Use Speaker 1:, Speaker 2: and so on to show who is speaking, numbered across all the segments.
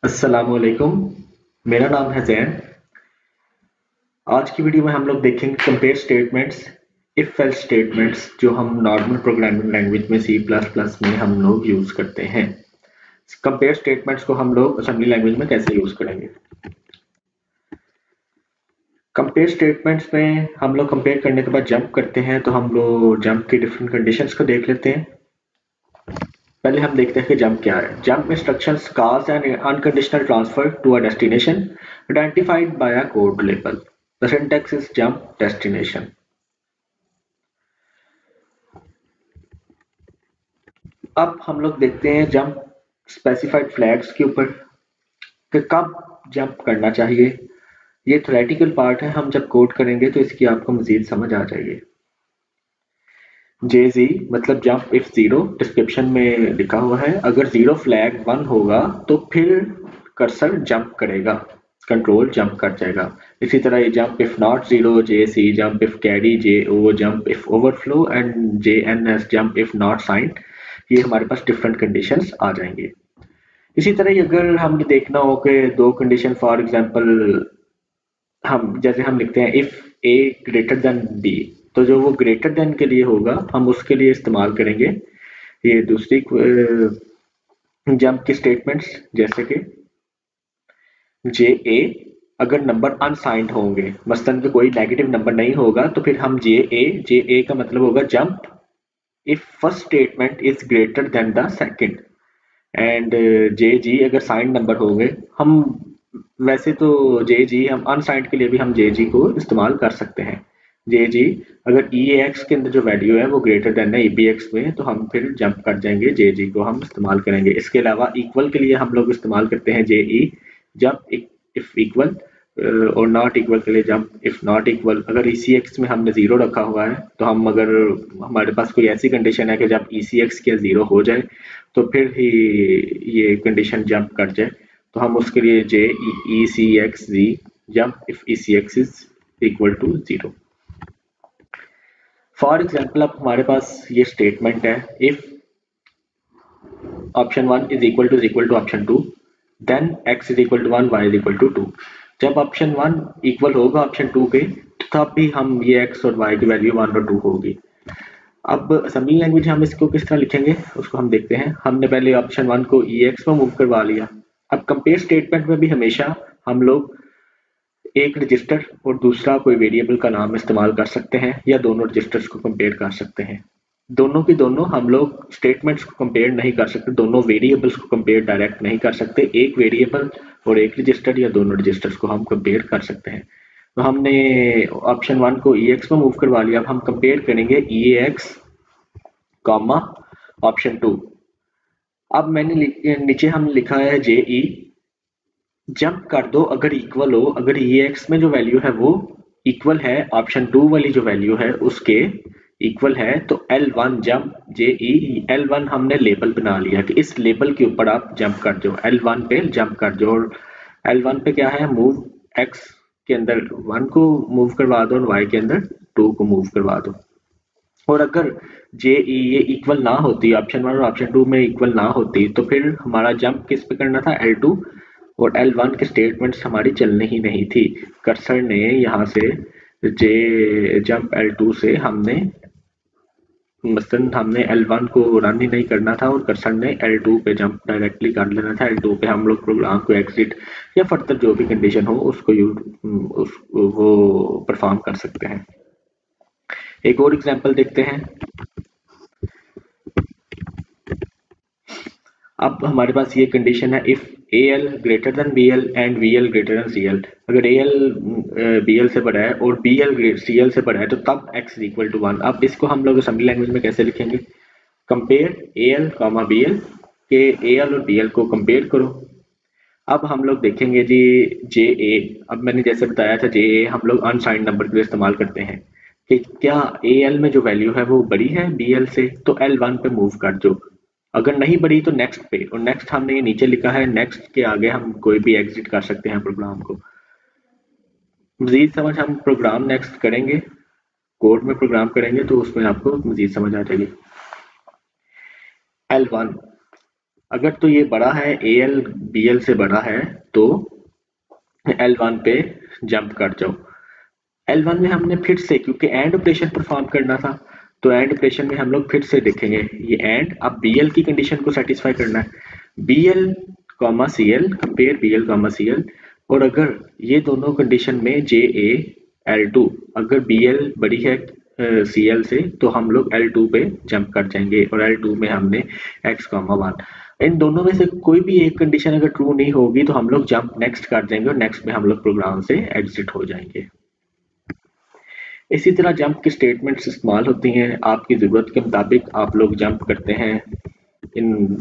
Speaker 1: अस्सलामुअलैकुम। मेरा नाम है जैन। आज की वीडियो में हम लोग देखेंगे compare statements, if else statements जो हम नॉर्मल प्रोग्रामिंग लैंग्वेज में सी प्लस प्लस में हम लोग यूज करते हैं। कंपेयर स्टेटमेंट्स को हम लोग असेंबली लैंग्वेज में कैसे यूज करेंगे। कंपेयर स्टेटमेंट्स में हम लोग कंपेयर करने के बाद जंप करते हैं, तो हम लोग जंप की डिफरेंट कंडीशंस को देख लेते हैं। पहले हम देखते हैं कि जंप क्या है। Jump instructions cause an unconditional transfer to a destination identified by a code label. The syntax is jump destination. अब हम लोग देखते हैं जंप स्पेसिफाइड फ्लैग्स के ऊपर कि कब जंप करना चाहिए। ये थ्योरेटिकल पार्ट है, हम जब कोड करेंगे तो इसकी आपको मजीद समझ आ जाएगी। जे जी मतलब जंप इफ जीरो, डिस्क्रिप्शन में लिखा हुआ है। अगर जीरो फ्लैग वन होगा तो फिर कर्सर जंप करेगा, कंट्रोल जंप कर जाएगा। इसी तरह ये jump if not zero, J C jump if carry, J O jump if overflow and J N S jump if not sign. ये हमारे पास डिफरेंट कंडीशंस आ जाएंगे। इसी तरह अगर हमने देखना हो कि दो कंडीशन, फॉर एग्जांपल हम जैसे हम लिखते हैं if A greater than B, तो जो वो ग्रेटर देन के लिए होगा हम उसके लिए इस्तेमाल करेंगे ये दूसरी जंप की स्टेटमेंट्स, जैसे कि जे ए अगर नंबर अनसाइंड होंगे, मसलन कि कोई नेगेटिव नंबर नहीं होगा, तो फिर हम जे ए का मतलब होगा jump if first statement is greater than the second. And J G अगर साइंड नंबर हो गए, हम वैसे तो जे जी हम अनसाइंड के लिए भी हम जे जी को इस्तेमाल कर सकते हैं। जे जी अगर ई एक्स के अंदर जो वैल्यू है वो ग्रेटर देन है ई बी एक्स में, तो हम फिर जंप कर जाएंगे, जे जी को हम इस्तेमाल करेंगे। इसके अलावा इक्वल के लिए हम लोग इस्तेमाल करते हैं जे ई जंप इफ इक्वल, और नॉट इक्वल के लिए जंप इफ नॉट इक्वल। अगर ई सी एक्स में हमने जीरो रखा हुआ है, तो हम अगर हमारे पास कोई ऐसी कंडीशन है कि जब ई सी एक्स के जीरो हो जाए तो फिर ही ये कंडीशन जंप कर जाए, तो हम उसके लिए J E C X Z jump if E C X is equal to zero. For example अब हमारे पास ये स्टेटमेंट है if option one is equal to option two, then X is equal to one, Y is equal to two. जब option one equal होगा option two के, तब भी हम ये एक्स और वाई की वैल्यू वन और टू होगी। अब असेंबली लैंग्वेज हम इसको किस तरह लिखेंगे उसको हम देखते हैं। हमने पहले ऑप्शन वन को ई एक्स में मूव करवा लिया। अब कंपेयर स्टेटमेंट में भी हमेशा हम लोग एक रजिस्टर और दूसरा कोई वेरिएबल का नाम इस्तेमाल कर सकते हैं, या दोनों रजिस्टर्स को कंपेयर कर सकते हैं। दोनों की दोनों हम लोग स्टेटमेंट्स को कंपेयर नहीं कर सकते, दोनों वेरिएबल्स को कंपेयर डायरेक्ट नहीं कर सकते। एक वेरिएबल और एक रजिस्टर या दोनों रजिस्टर्स को हम कंपेयर कर सकते हैं। तो हमने ऑप्शन वन को ई एक्स में मूव करवा लिया। अब हम कंपेयर करेंगे ई एक्स कॉमा ऑप्शन टू। अब मैंने नीचे हम लिखा है जे ई जंप कर दो अगर इक्वल हो, अगर ई एक्स में जो वैल्यू है वो इक्वल है ऑप्शन टू वाली जो वैल्यू है उसके इक्वल है, तो एल वन जंप जे ई। एल वन हमने लेबल बना लिया कि इस लेबल के ऊपर आप जंप कर दो, एल वन पे जंप कर दो। और एल वन पे क्या है, मूव एक्स के अंदर वन को मूव करवा दो और वाई के अंदर टू को मूव करवा दो। और अगर जे ई ये इक्वल ना होती, ऑप्शन वन और ऑप्शन टू में इक्वल ना होती, तो फिर हमारा जंप किस पे करना था, एल टू। और एल वन की स्टेटमेंट्स हमारी चलनी ही नहीं थी। कर्सर ने यहाँ से जे जंप एल टू से हमने मसलन हमने एल वन को रन ही नहीं करना था और कर्सर ने एल टू पे जंप डायरेक्टली कर लेना था। एल टू पे हम लोग प्रोग्राम को एग्जिट या फर्दर जो भी कंडीशन हो उसको वो परफॉर्म कर सकते हैं। एक और एग्जांपल देखते हैं। अब हमारे पास ये कंडीशन है if A L greater than B L and B L greater than C L. अगर ए एल बी एल से बड़ा है और बी एल सी एल से बड़ा है, तो तब x is equal to one. अब इसको हम लोग असेंबली लैंग्वेज में कैसे लिखेंगे, compare A L comma B L के ए एल और बी एल को कंपेयर करो। अब हम लोग देखेंगे जी जे ए। अब मैंने जैसे बताया था जे ए हम लोग अनसाइंड नंबर के लिए इस्तेमाल करते हैं कि क्या ए एल में जो वैल्यू है वो बड़ी है बी एल से, तो एल वन पे मूव कर दो। अगर नहीं बढ़ी तो नेक्स्ट पे, और नेक्स्ट हमने ये नीचे लिखा है, नेक्स्ट के आगे हम कोई भी एग्जिट कर सकते हैं प्रोग्राम को। मजीद समझ हम प्रोग्राम नेक्स्ट करेंगे, कोड में प्रोग्राम करेंगे तो उसमें आपको मजीद समझ आ जाएगी। एल वन अगर तो ये बड़ा है, AL BL से बड़ा है, तो L1 पे जंप कर जाओ। L1 में हमने फिर से, क्योंकि एंड ऑपरेशन परफॉर्म करना था, तो एंड ऑपरेशन में हम लोग फिर से देखेंगे ये एंड, अब BL की कंडीशन को सेटिस्फाई करना है। BL comma CL, compare BL comma CL, और अगर ये दोनों कंडीशन में JA L2, अगर BL बड़ी है CL से, तो हम लोग L2 पे जंप कर जाएंगे, और L2 में हमने x कॉमा 1, इन दोनों में से कोई भी एक कंडीशन अगर ट्रू नहीं होगी तो हम लोग जंप नेक्स्ट कर देंगे, और नेक्स्ट में हम लोग प्रोग्राम से एग्जिट हो जाएंगे। इसी तरह जंप की स्टेटमेंट्स इस्तेमाल होती हैं, आपकी ज़रूरत के मुताबिक आप लोग जंप करते हैं। इन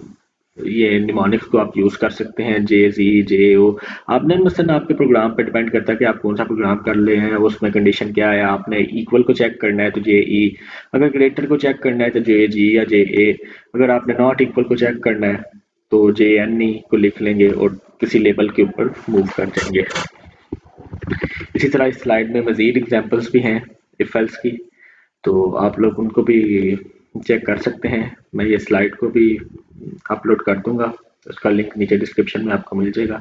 Speaker 1: ये निमोनिक्स को आप यूज़ कर सकते हैं, JO। आपने मसलन आपके प्रोग्राम पे डिपेंड करता है कि आप कौन सा प्रोग्राम कर रहे हैं, उसमें कंडीशन क्या है। आपने इक्वल को चेक करना है तो JE, अगर ग्रेटर को चेक करना है तो JG या JA, अगर आपने नॉट इक्वल को चेक करना है तो JNE को लिख लेंगे और किसी लेबल के ऊपर मूव कर देंगे। इसी तरह इस स्लाइड में मज़ीद एग्जांपल्स भी हैं इफ एल्स की, तो आप लोग उनको भी चेक कर सकते हैं। मैं ये स्लाइड को भी अपलोड कर दूंगा, उसका लिंक नीचे डिस्क्रिप्शन में आपको मिल जाएगा।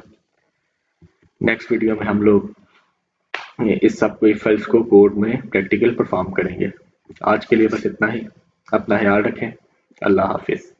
Speaker 1: नेक्स्ट वीडियो में हम लोग इस सब को इफ एल्स को कोड में प्रैक्टिकल परफॉर्म करेंगे। आज के लिए बस इतना ही, अपना ख्याल रखें, अल्लाह हाफिज़।